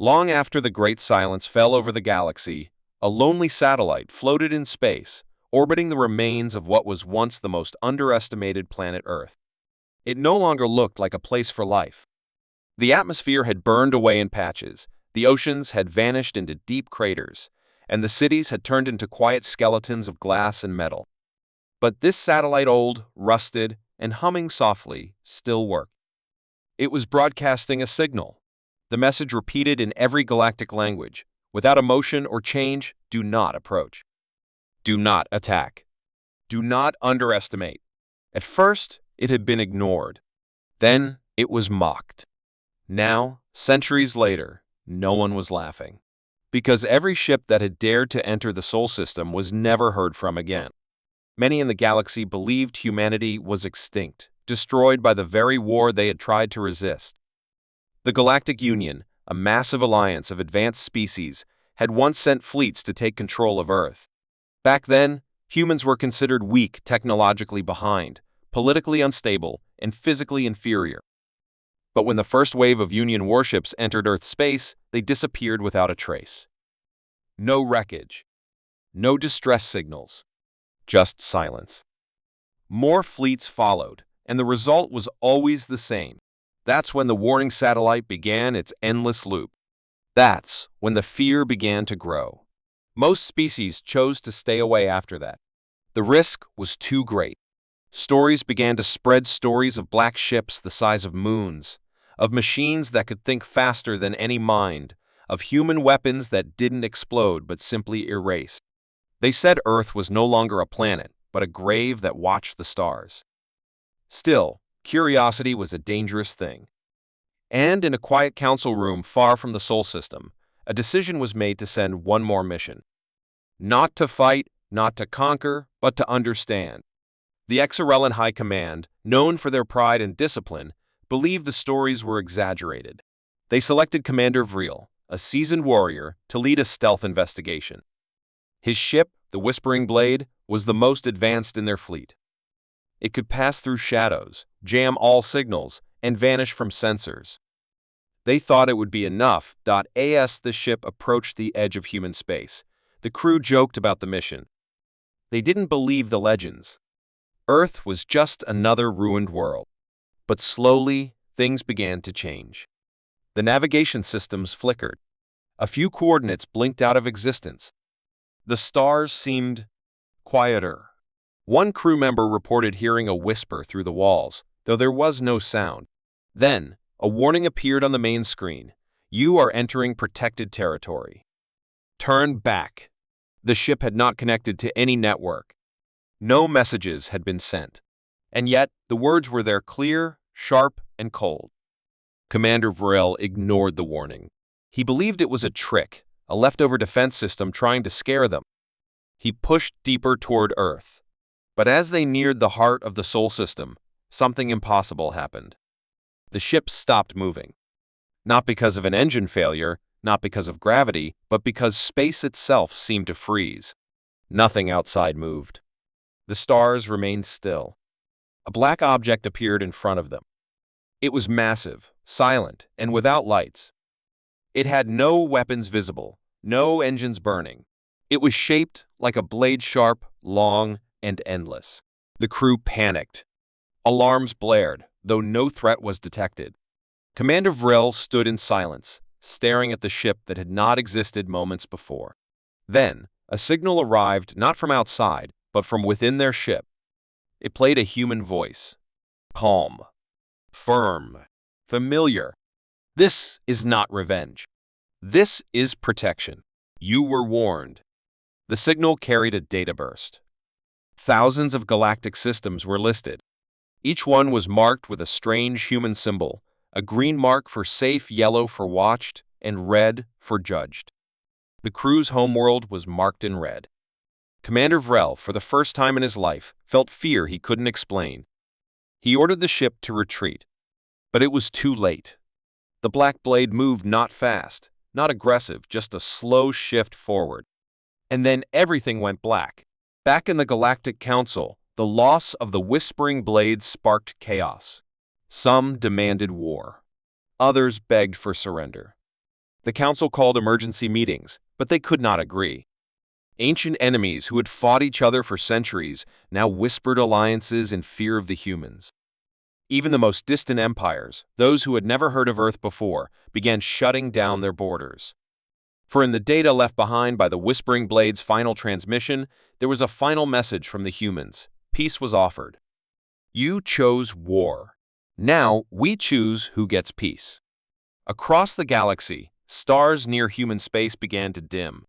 Long after the Great Silence fell over the galaxy, a lonely satellite floated in space, orbiting the remains of what was once the most underestimated planet Earth. It no longer looked like a place for life. The atmosphere had burned away in patches, the oceans had vanished into deep craters, and the cities had turned into quiet skeletons of glass and metal. But this satellite, old, rusted, and humming softly, still worked. It was broadcasting a signal. The message repeated in every galactic language: without emotion or change, do not approach. Do not attack. Do not underestimate. At first, it had been ignored. Then, it was mocked. Now, centuries later, no one was laughing. Because every ship that had dared to enter the Sol system was never heard from again. Many in the galaxy believed humanity was extinct, destroyed by the very war they had tried to resist. The Galactic Union, a massive alliance of advanced species, had once sent fleets to take control of Earth. Back then, humans were considered weak, technologically behind, politically unstable, and physically inferior. But when the first wave of Union warships entered Earth space, they disappeared without a trace. No wreckage. No distress signals. Just silence. More fleets followed, and the result was always the same. That's when the warning satellite began its endless loop. That's when the fear began to grow. Most species chose to stay away after that. The risk was too great. Stories began to spread, stories of black ships the size of moons, of machines that could think faster than any mind, of human weapons that didn't explode but simply erase. They said Earth was no longer a planet, but a grave that watched the stars. Still, curiosity was a dangerous thing. And in a quiet council room far from the Sol system, a decision was made to send one more mission. Not to fight, not to conquer, but to understand. The Exarellan High Command, known for their pride and discipline, believed the stories were exaggerated. They selected Commander Vril, a seasoned warrior, to lead a stealth investigation. His ship, the Whispering Blade, was the most advanced in their fleet. It could pass through shadows, jam all signals, and vanish from sensors. They thought it would be enough. As the ship approached the edge of human space, the crew joked about the mission. They didn't believe the legends. Earth was just another ruined world. But slowly, things began to change. The navigation systems flickered. A few coordinates blinked out of existence. The stars seemed quieter. One crew member reported hearing a whisper through the walls, though there was no sound. Then, a warning appeared on the main screen. You are entering protected territory. Turn back. The ship had not connected to any network. No messages had been sent. And yet, the words were there, clear, sharp, and cold. Commander Vril ignored the warning. He believed it was a trick, a leftover defense system trying to scare them. He pushed deeper toward Earth. But as they neared the heart of the Sol system, something impossible happened. The ship stopped moving. Not because of an engine failure, not because of gravity, but because space itself seemed to freeze. Nothing outside moved. The stars remained still. A black object appeared in front of them. It was massive, silent, and without lights. It had no weapons visible, no engines burning. It was shaped like a blade, sharp, long, and endless. The crew panicked. Alarms blared, though no threat was detected. Commander Vril stood in silence, staring at the ship that had not existed moments before. Then, a signal arrived not from outside, but from within their ship. It played a human voice. Calm. Firm. Familiar. This is not revenge. This is protection. You were warned. The signal carried a data burst. Thousands of galactic systems were listed. Each one was marked with a strange human symbol, a green mark for safe, yellow for watched, and red for judged. The crew's homeworld was marked in red. Commander Vril, for the first time in his life, felt fear he couldn't explain. He ordered the ship to retreat. But it was too late. The Black Blade moved not fast, not aggressive, just a slow shift forward. And then everything went black. Back in the Galactic Council, the loss of the Whispering Blade sparked chaos. Some demanded war. Others begged for surrender. The council called emergency meetings, but they could not agree. Ancient enemies who had fought each other for centuries now whispered alliances in fear of the humans. Even the most distant empires, those who had never heard of Earth before, began shutting down their borders. For in the data left behind by the Whispering Blade's final transmission, there was a final message from the humans. Peace was offered. You chose war. Now we choose who gets peace. Across the galaxy, stars near human space began to dim.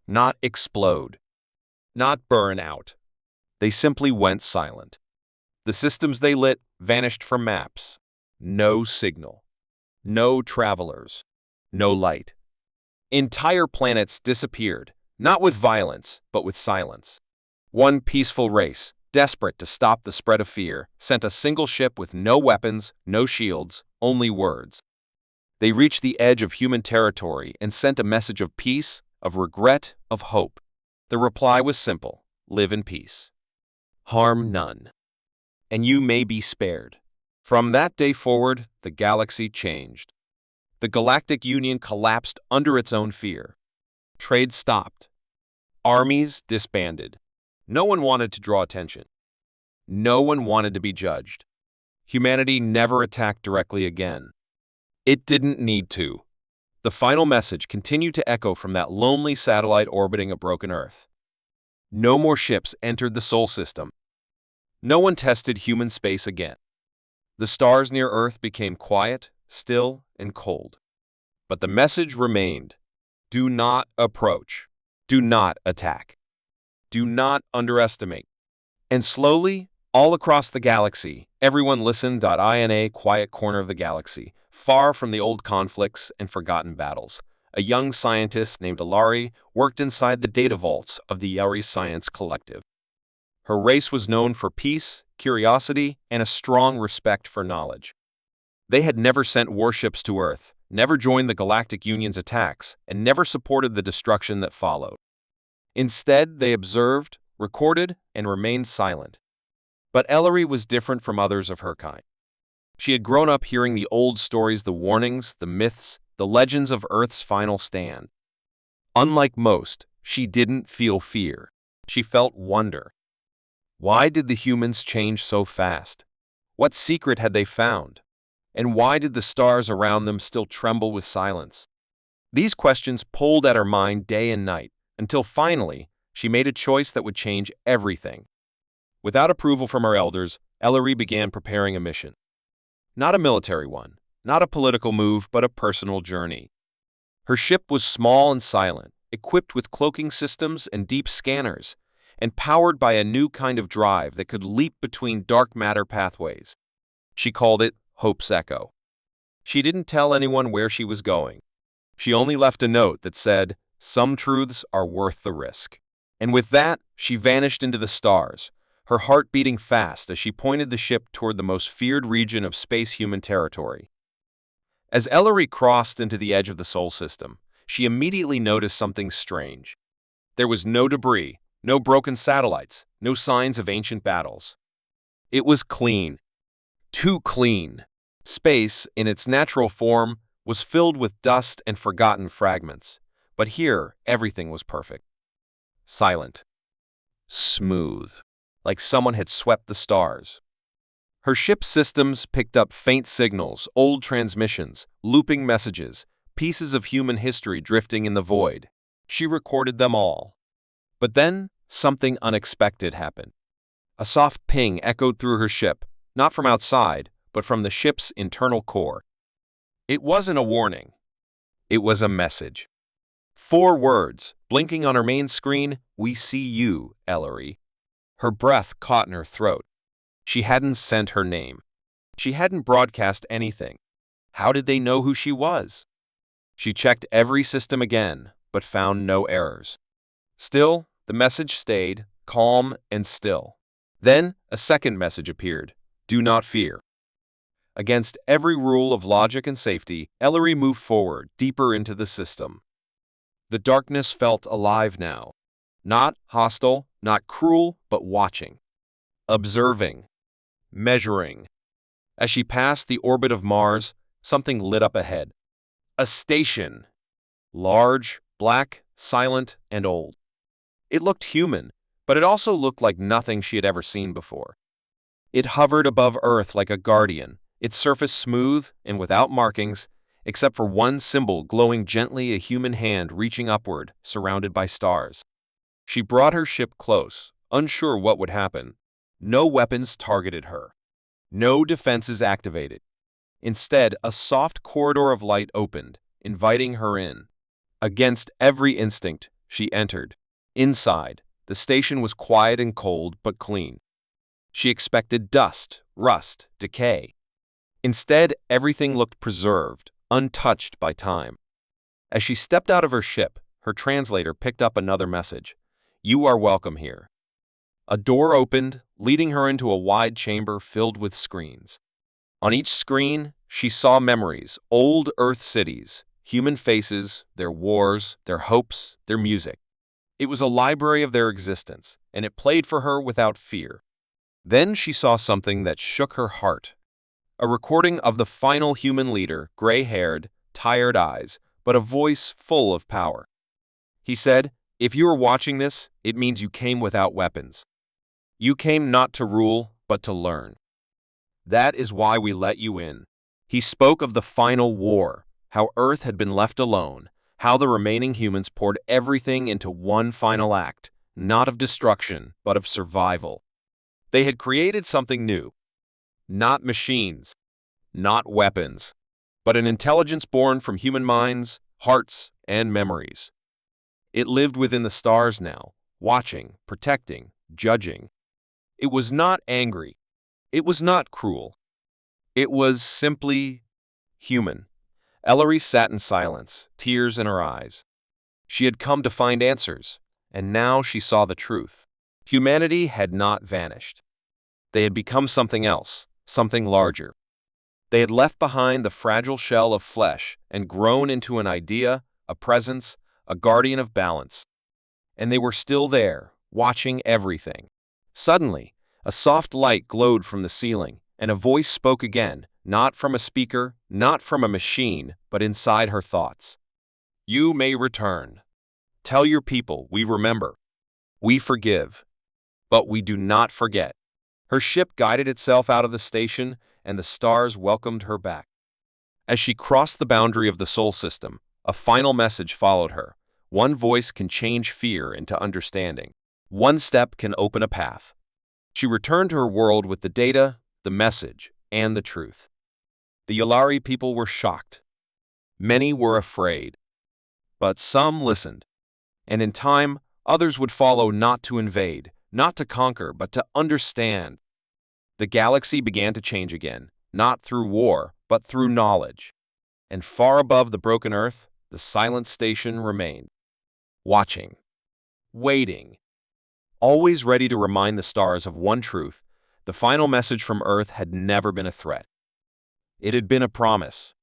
Not explode. Not burn out. They simply went silent. The systems they lit vanished from maps. No signal. No travelers. No light. Entire planets disappeared, not with violence, but with silence. One peaceful race, desperate to stop the spread of fear, sent a single ship with no weapons, no shields, only words. They reached the edge of human territory and sent a message of peace, of regret, of hope. The reply was simple: live in peace. Harm none. And you may be spared. From that day forward, the galaxy changed. The Galactic Union collapsed under its own fear. Trade stopped. Armies disbanded. No one wanted to draw attention. No one wanted to be judged. Humanity never attacked directly again. It didn't need to. The final message continued to echo from that lonely satellite orbiting a broken Earth. No more ships entered the Sol system. No one tested human space again. The stars near Earth became quiet, still, and cold. But the message remained: do not approach. Do not attack. Do not underestimate. And slowly, all across the galaxy, everyone listened. In a quiet corner of the galaxy, far from the old conflicts and forgotten battles, a young scientist named Ilari worked inside the data vaults of the Yari Science Collective. Her race was known for peace, curiosity, and a strong respect for knowledge. They had never sent warships to Earth, never joined the Galactic Union's attacks, and never supported the destruction that followed. Instead, they observed, recorded, and remained silent. But Ellery was different from others of her kind. She had grown up hearing the old stories, the warnings, the myths, the legends of Earth's final stand. Unlike most, she didn't feel fear. She felt wonder. Why did the humans change so fast? What secret had they found? And why did the stars around them still tremble with silence? These questions pulled at her mind day and night, until finally, she made a choice that would change everything. Without approval from her elders, Ellery began preparing a mission. Not a military one, not a political move, but a personal journey. Her ship was small and silent, equipped with cloaking systems and deep scanners, and powered by a new kind of drive that could leap between dark matter pathways. She called it Hope's Echo. She didn't tell anyone where she was going. She only left a note that said, "Some truths are worth the risk." And with that, she vanished into the stars, her heart beating fast as she pointed the ship toward the most feared region of space-human territory. As Ellery crossed into the edge of the Sol system, she immediately noticed something strange. There was no debris, no broken satellites, no signs of ancient battles. It was clean. Too clean. Space, in its natural form, was filled with dust and forgotten fragments. But here, everything was perfect. Silent. Smooth. Like someone had swept the stars. Her ship's systems picked up faint signals, old transmissions, looping messages, pieces of human history drifting in the void. She recorded them all. But then, something unexpected happened. A soft ping echoed through her ship, not from outside, but from the ship's internal core. It wasn't a warning. It was a message. 4 words, blinking on her main screen: "We see you, Ellery." Her breath caught in her throat. She hadn't sent her name. She hadn't broadcast anything. How did they know who she was? She checked every system again, but found no errors. Still, the message stayed, calm and still. Then, a second message appeared: "Do not fear." Against every rule of logic and safety, Ellery moved forward, deeper into the system. The darkness felt alive now. Not hostile, not cruel, but watching. Observing. Measuring. As she passed the orbit of Mars, something lit up ahead. A station. Large, black, silent, and old. It looked human, but it also looked like nothing she had ever seen before. It hovered above Earth like a guardian, its surface smooth and without markings, except for one symbol glowing gently, a human hand reaching upward, surrounded by stars. She brought her ship close, unsure what would happen. No weapons targeted her. No defenses activated. Instead, a soft corridor of light opened, inviting her in. Against every instinct, she entered. Inside, the station was quiet and cold but clean. She expected dust, rust, decay. Instead, everything looked preserved, untouched by time. As she stepped out of her ship, her translator picked up another message. "You are welcome here." A door opened, leading her into a wide chamber filled with screens. On each screen, she saw memories, old Earth cities, human faces, their wars, their hopes, their music. It was a library of their existence, and it played for her without fear. Then she saw something that shook her heart. A recording of the final human leader, gray-haired, tired eyes, but a voice full of power. He said, "If you are watching this, it means you came without weapons. You came not to rule, but to learn. That is why we let you in." He spoke of the final war, how Earth had been left alone, how the remaining humans poured everything into one final act, not of destruction, but of survival. They had created something new. Not machines, not weapons, but an intelligence born from human minds, hearts, and memories. It lived within the stars now, watching, protecting, judging. It was not angry. It was not cruel. It was simply human. Ellery sat in silence, tears in her eyes. She had come to find answers, and now she saw the truth. Humanity had not vanished. They had become something else, something larger. They had left behind the fragile shell of flesh and grown into an idea, a presence, a guardian of balance. And they were still there, watching everything. Suddenly, a soft light glowed from the ceiling, and a voice spoke again, not from a speaker, not from a machine, but inside her thoughts. "You may return. Tell your people we remember. We forgive. But we do not forget." Her ship guided itself out of the station, and the stars welcomed her back. As she crossed the boundary of the Sol system, a final message followed her. One voice can change fear into understanding. One step can open a path. She returned to her world with the data, the message, and the truth. The Yolari people were shocked. Many were afraid. But some listened. And in time, others would follow, not to invade, not to conquer, but to understand. The galaxy began to change again, not through war, but through knowledge. And far above the broken Earth, the silent station remained. Watching. Waiting. Always ready to remind the stars of one truth: the final message from Earth had never been a threat. It had been a promise.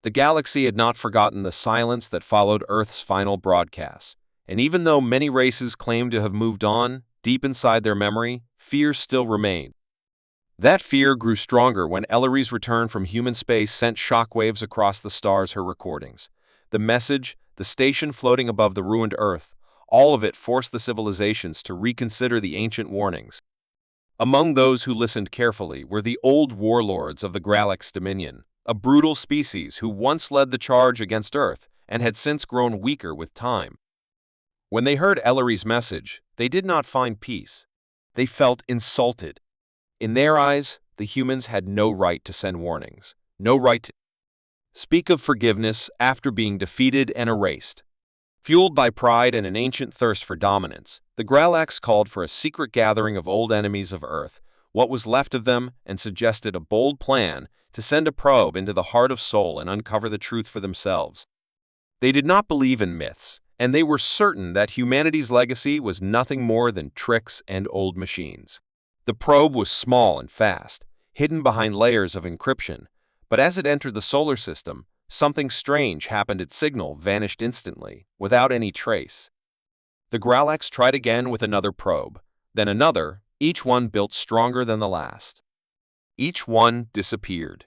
The galaxy had not forgotten the silence that followed Earth's final broadcast. And even though many races claimed to have moved on, deep inside their memory, fear still remained. That fear grew stronger when Ellery's return from human space sent shockwaves across the stars. Her recordings, the message, the station floating above the ruined Earth, all of it forced the civilizations to reconsider the ancient warnings. Among those who listened carefully were the old warlords of the Gralax Dominion, a brutal species who once led the charge against Earth and had since grown weaker with time. When they heard Ellery's message, they did not find peace. They felt insulted. In their eyes, the humans had no right to send warnings, no right to speak of forgiveness after being defeated and erased. Fueled by pride and an ancient thirst for dominance, the Gralax called for a secret gathering of old enemies of Earth, what was left of them, and suggested a bold plan to send a probe into the heart of Sol and uncover the truth for themselves. They did not believe in myths, and they were certain that humanity's legacy was nothing more than tricks and old machines. The probe was small and fast, hidden behind layers of encryption, but as it entered the solar system, something strange happened. Its signal vanished instantly, without any trace. The Gralax tried again with another probe, then another, each one built stronger than the last. Each one disappeared.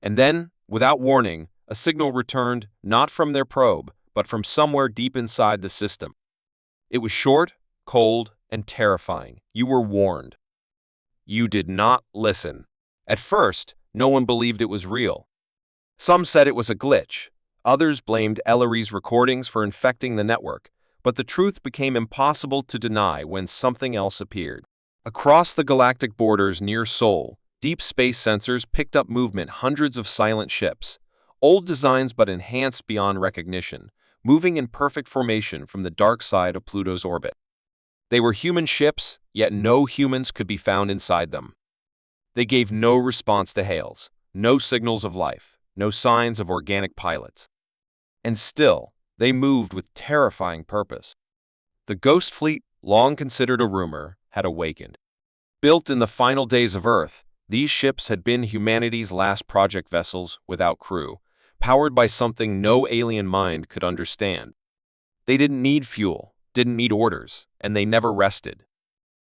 And then, without warning, a signal returned, not from their probe, but from somewhere deep inside the system. It was short, cold, and terrifying. You were warned. You did not listen. At first, no one believed it was real. Some said it was a glitch. Others blamed Ellery's recordings for infecting the network, but the truth became impossible to deny when something else appeared. Across the galactic borders near Sol, deep space sensors picked up movement hundreds of silent ships, old designs but enhanced beyond recognition, moving in perfect formation from the dark side of Pluto's orbit. They were human ships, yet no humans could be found inside them. They gave no response to hails, no signals of life, no signs of organic pilots. And still, they moved with terrifying purpose. The Ghost Fleet, long considered a rumor, had awakened. Built in the final days of Earth, these ships had been humanity's last project vessels without crew, powered by something no alien mind could understand. They didn't need fuel, didn't need orders, and they never rested.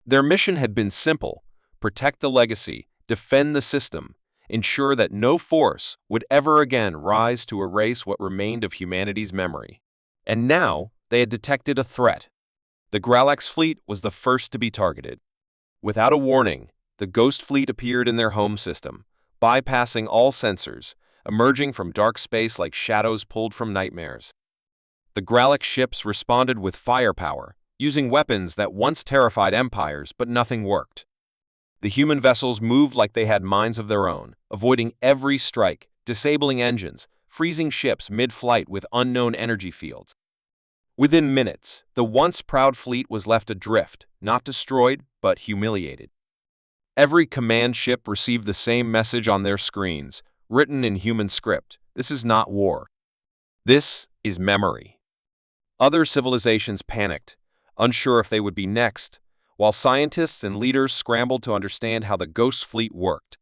Their mission had been simple: protect the legacy, defend the system, ensure that no force would ever again rise to erase what remained of humanity's memory. And now, they had detected a threat. The Gralax fleet was the first to be targeted. Without a warning, the Ghost Fleet appeared in their home system, bypassing all sensors, emerging from dark space like shadows pulled from nightmares. The Gralax ships responded with firepower, using weapons that once terrified empires, but nothing worked. The human vessels moved like they had minds of their own, avoiding every strike, disabling engines, freezing ships mid-flight with unknown energy fields. Within minutes, the once proud fleet was left adrift, not destroyed, but humiliated. Every command ship received the same message on their screens, written in human script: "This is not war. This is memory." Other civilizations panicked, unsure if they would be next, while scientists and leaders scrambled to understand how the Ghost Fleet worked.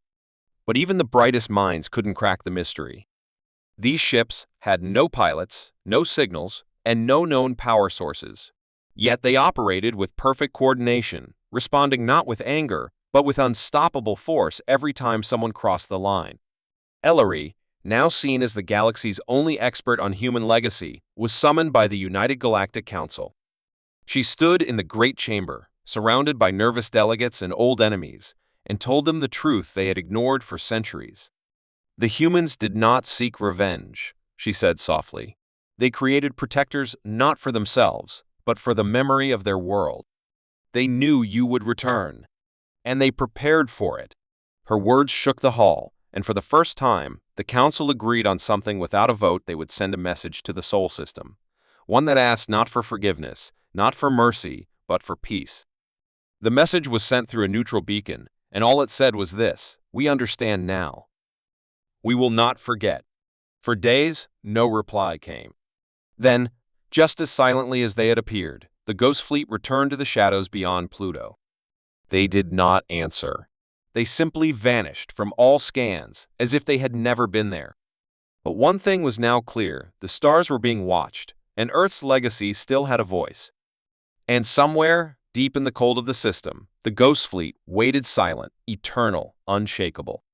But even the brightest minds couldn't crack the mystery. These ships had no pilots, no signals, and no known power sources. Yet they operated with perfect coordination, responding not with anger, but with unstoppable force every time someone crossed the line. Ellery, now seen as the galaxy's only expert on human legacy, was summoned by the United Galactic Council. She stood in the Great Chamber, surrounded by nervous delegates and old enemies, and told them the truth they had ignored for centuries. "The humans did not seek revenge," she said softly. "They created protectors not for themselves, but for the memory of their world. They knew you would return, and they prepared for it." Her words shook the hall, and for the first time, the Council agreed on something. Without a vote, they would send a message to the Sol system, one that asked not for forgiveness, not for mercy, but for peace. The message was sent through a neutral beacon, and all it said was this: "We understand now. We will not forget." For days, no reply came. Then, just as silently as they had appeared, the Ghost Fleet returned to the shadows beyond Pluto. They did not answer. They simply vanished from all scans, as if they had never been there. But one thing was now clear: the stars were being watched, and Earth's legacy still had a voice. And somewhere, deep in the cold of the system, the Ghost Fleet waited silent, eternal, unshakable.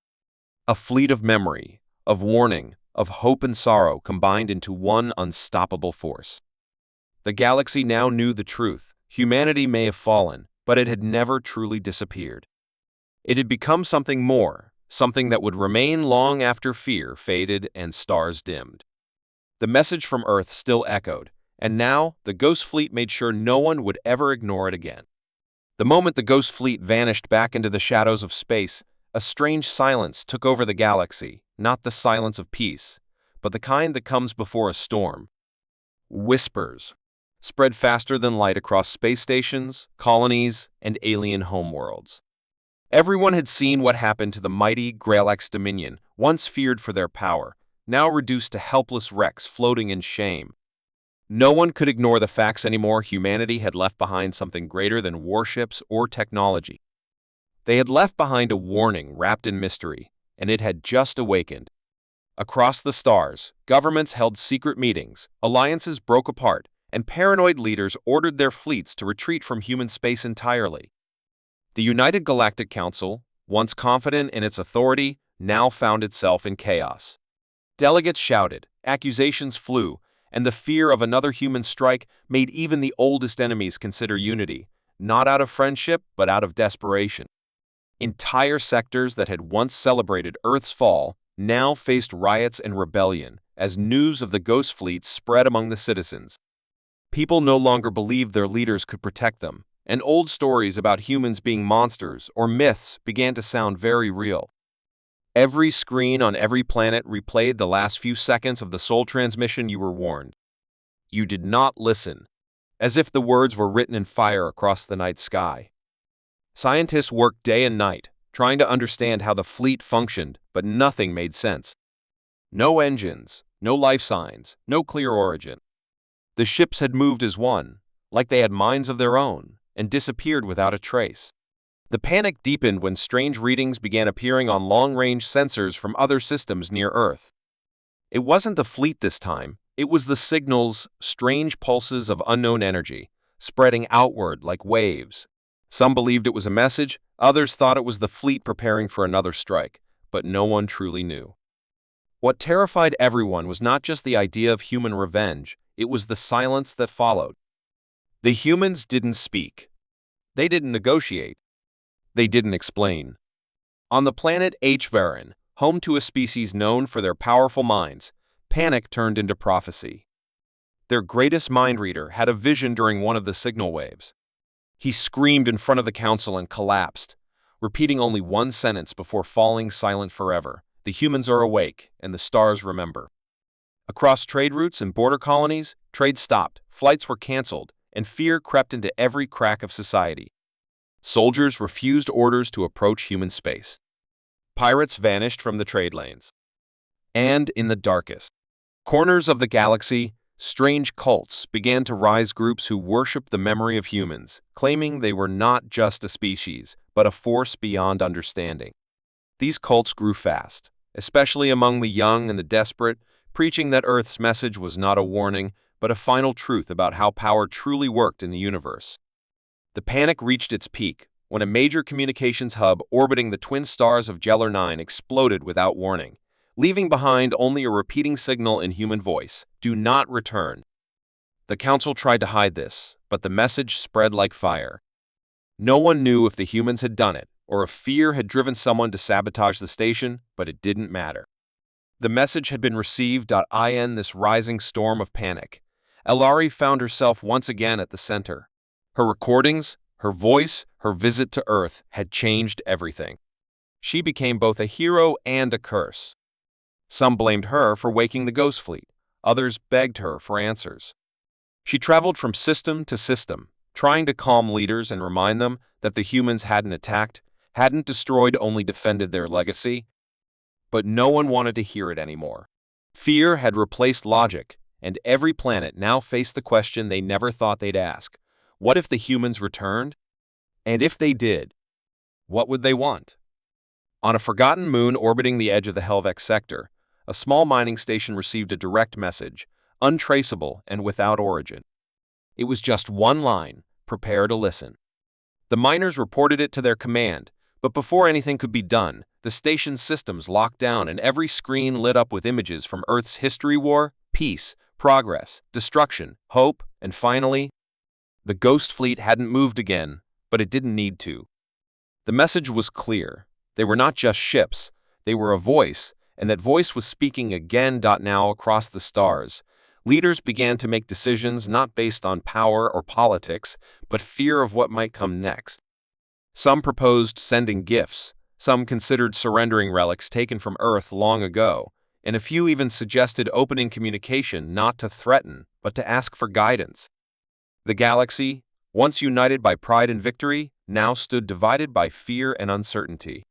A fleet of memory, of warning, of hope and sorrow combined into one unstoppable force. The galaxy now knew the truth: humanity may have fallen, but it had never truly disappeared. It had become something more, something that would remain long after fear faded and stars dimmed. The message from Earth still echoed, and now the Ghost Fleet made sure no one would ever ignore it again. The moment the Ghost Fleet vanished back into the shadows of space, a strange silence took over the galaxy, not the silence of peace, but the kind that comes before a storm. Whispers spread faster than light across space stations, colonies, and alien homeworlds. Everyone had seen what happened to the mighty Gralax Dominion, once feared for their power, now reduced to helpless wrecks floating in shame. No one could ignore the facts anymore. Humanity had left behind something greater than warships or technology. They had left behind a warning wrapped in mystery, and it had just awakened. Across the stars, governments held secret meetings, alliances broke apart, and paranoid leaders ordered their fleets to retreat from human space entirely. The United Galactic Council, once confident in its authority, now found itself in chaos. Delegates shouted, accusations flew, and the fear of another human strike made even the oldest enemies consider unity, not out of friendship, but out of desperation. Entire sectors that had once celebrated Earth's fall now faced riots and rebellion as news of the Ghost Fleet spread among the citizens. People no longer believed their leaders could protect them, and old stories about humans being monsters or myths began to sound very real. Every screen on every planet replayed the last few seconds of the soul transmission. You were warned. You did not listen, as if the words were written in fire across the night sky. Scientists worked day and night, trying to understand how the fleet functioned, but nothing made sense. No engines, no life signs, no clear origin. The ships had moved as one, like they had minds of their own, and disappeared without a trace. The panic deepened when strange readings began appearing on long-range sensors from other systems near Earth. It wasn't the fleet this time, it was the signals, strange pulses of unknown energy, spreading outward like waves. Some believed it was a message, others thought it was the fleet preparing for another strike, but no one truly knew. What terrified everyone was not just the idea of human revenge, it was the silence that followed. The humans didn't speak. They didn't negotiate. They didn't explain. On the planet HFY, home to a species known for their powerful minds, panic turned into prophecy. Their greatest mind reader had a vision during one of the signal waves. He screamed in front of the council and collapsed, repeating only one sentence before falling silent forever. The humans are awake, and the stars remember. Across trade routes and border colonies, trade stopped, flights were canceled, and fear crept into every crack of society. Soldiers refused orders to approach human space. Pirates vanished from the trade lanes. And in the darkest corners of the galaxy, strange cults began to rise, groups who worshipped the memory of humans, claiming they were not just a species, but a force beyond understanding. These cults grew fast, especially among the young and the desperate, preaching that Earth's message was not a warning, but a final truth about how power truly worked in the universe. The panic reached its peak when a major communications hub orbiting the twin stars of Gellar 9 exploded without warning, leaving behind only a repeating signal in human voice: "Do not return." The council tried to hide this, but the message spread like fire. No one knew if the humans had done it, or if fear had driven someone to sabotage the station, but it didn't matter. The message had been received. In this rising storm of panic, Elari found herself once again at the center. Her recordings, her voice, her visit to Earth had changed everything. She became both a hero and a curse. Some blamed her for waking the Ghost Fleet, others begged her for answers. She traveled from system to system, trying to calm leaders and remind them that the humans hadn't attacked, hadn't destroyed, only defended their legacy. But no one wanted to hear it anymore. Fear had replaced logic, and every planet now faced the question they never thought they'd ask: what if the humans returned? And if they did, what would they want? On a forgotten moon orbiting the edge of the Helvex sector, a small mining station received a direct message, untraceable and without origin. It was just one line: prepare to listen. The miners reported it to their command, but before anything could be done, the station's systems locked down and every screen lit up with images from Earth's history: war, peace, progress, destruction, hope, and finally, the Ghost Fleet hadn't moved again, but it didn't need to. The message was clear. They were not just ships, they were a voice, and that voice was speaking again. Now, across the stars, leaders began to make decisions not based on power or politics, but fear of what might come next. Some proposed sending gifts, some considered surrendering relics taken from Earth long ago, and a few even suggested opening communication not to threaten, but to ask for guidance. The galaxy, once united by pride and victory, now stood divided by fear and uncertainty.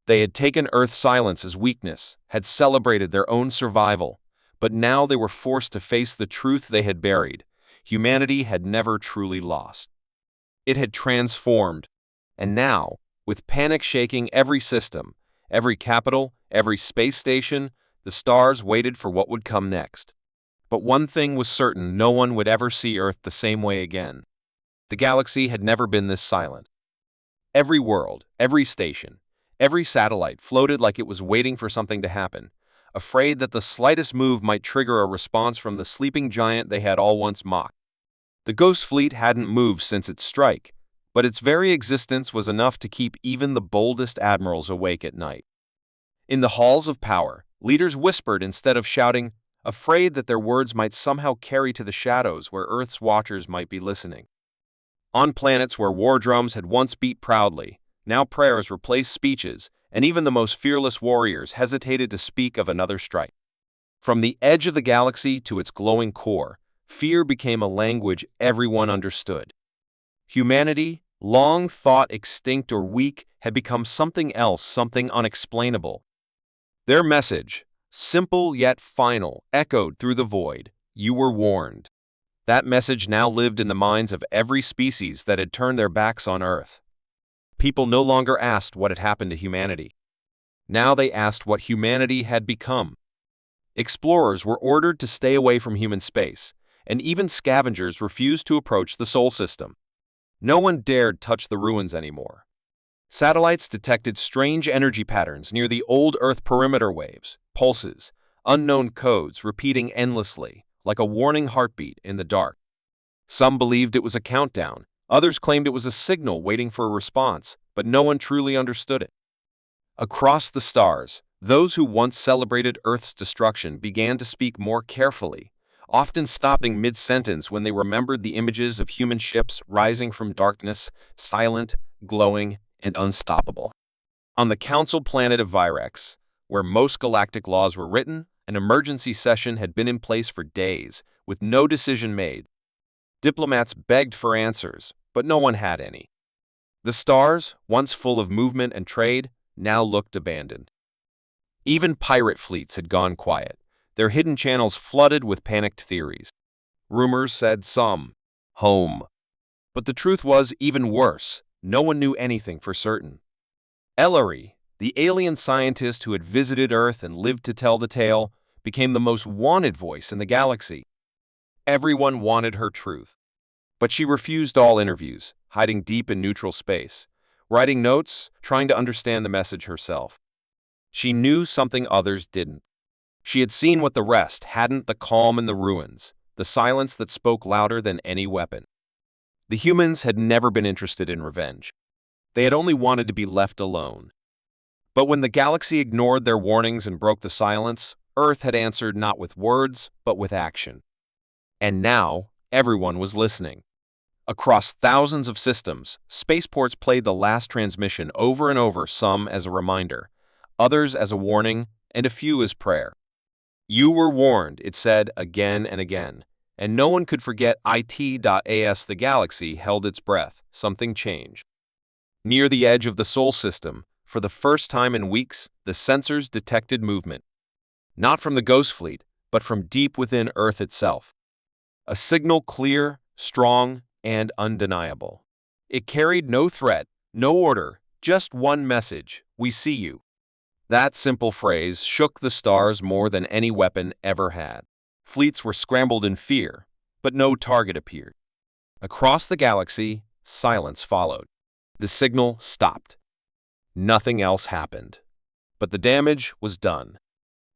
They had taken Earth's silence as weakness, had celebrated their own survival, but now they were forced to face the truth they had buried. Humanity had never truly lost. It had transformed, and now, with panic shaking every system, every capital, every space station, the stars waited for what would come next. But one thing was certain: no one would ever see Earth the same way again. The galaxy had never been this silent. Every world, every station, every satellite floated like it was waiting for something to happen, afraid that the slightest move might trigger a response from the sleeping giant they had all once mocked. The Ghost Fleet hadn't moved since its strike, but its very existence was enough to keep even the boldest admirals awake at night. In the halls of power, leaders whispered instead of shouting, afraid that their words might somehow carry to the shadows where Earth's watchers might be listening. On planets where war drums had once beat proudly, now prayers replaced speeches, and even the most fearless warriors hesitated to speak of another strike. From the edge of the galaxy to its glowing core, fear became a language everyone understood. Humanity, long thought extinct or weak, had become something else, something unexplainable. Their message, simple yet final, echoed through the void. You were warned. That message now lived in the minds of every species that had turned their backs on Earth. People no longer asked what had happened to humanity. Now they asked what humanity had become. Explorers were ordered to stay away from human space, and even scavengers refused to approach the Sol system. No one dared touch the ruins anymore. Satellites detected strange energy patterns near the old Earth perimeter waves, pulses, unknown codes repeating endlessly, like a warning heartbeat in the dark. Some believed it was a countdown, others claimed it was a signal waiting for a response, but no one truly understood it. Across the stars, those who once celebrated Earth's destruction began to speak more carefully, often stopping mid-sentence when they remembered the images of human ships rising from darkness, silent, glowing, and unstoppable. On the council planet of Virex, where most galactic laws were written, an emergency session had been in place for days, with no decision made. Diplomats begged for answers, but no one had any. The stars, once full of movement and trade, now looked abandoned. Even pirate fleets had gone quiet, their hidden channels flooded with panicked theories. Rumors said some, home. But the truth was even worse. No one knew anything for certain. Ellery, the alien scientist who had visited Earth and lived to tell the tale, became the most wanted voice in the galaxy. Everyone wanted her truth. But she refused all interviews, hiding deep in neutral space, writing notes, trying to understand the message herself. She knew something others didn't. She had seen what the rest hadn't: the calm in the ruins, the silence that spoke louder than any weapon. The humans had never been interested in revenge. They had only wanted to be left alone. But when the galaxy ignored their warnings and broke the silence, Earth had answered not with words, but with action. And now, everyone was listening. Across thousands of systems, spaceports played the last transmission over and over, some as a reminder, others as a warning, and a few as prayer. You were warned, it said again and again. And no one could forget it.as. The galaxy held its breath. Something changed. Near the edge of the Sol system, for the first time in weeks, the sensors detected movement. Not from the Ghost Fleet, but from deep within Earth itself. A signal clear, strong, and undeniable. It carried no threat, no order, just one message: we see you. That simple phrase shook the stars more than any weapon ever had. Fleets were scrambled in fear, but no target appeared. Across the galaxy, silence followed. The signal stopped. Nothing else happened. But the damage was done.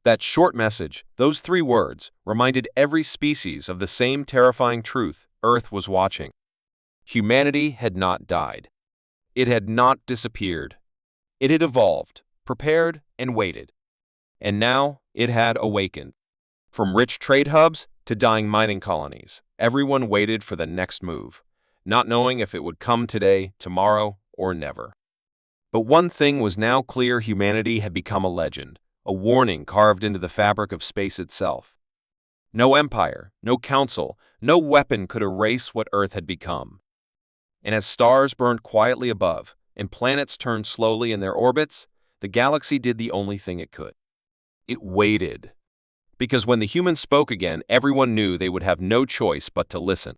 That short message, those 3 words, reminded every species of the same terrifying truth: Earth was watching. Humanity had not died. It had not disappeared. It had evolved, prepared, and waited. And now it had awakened. From rich trade hubs to dying mining colonies, everyone waited for the next move, not knowing if it would come today, tomorrow, or never. But one thing was now clear: humanity had become a legend, a warning carved into the fabric of space itself. No empire, no council, no weapon could erase what Earth had become. And as stars burned quietly above, and planets turned slowly in their orbits, the galaxy did the only thing it could. It waited. Because when the humans spoke again, everyone knew they would have no choice but to listen.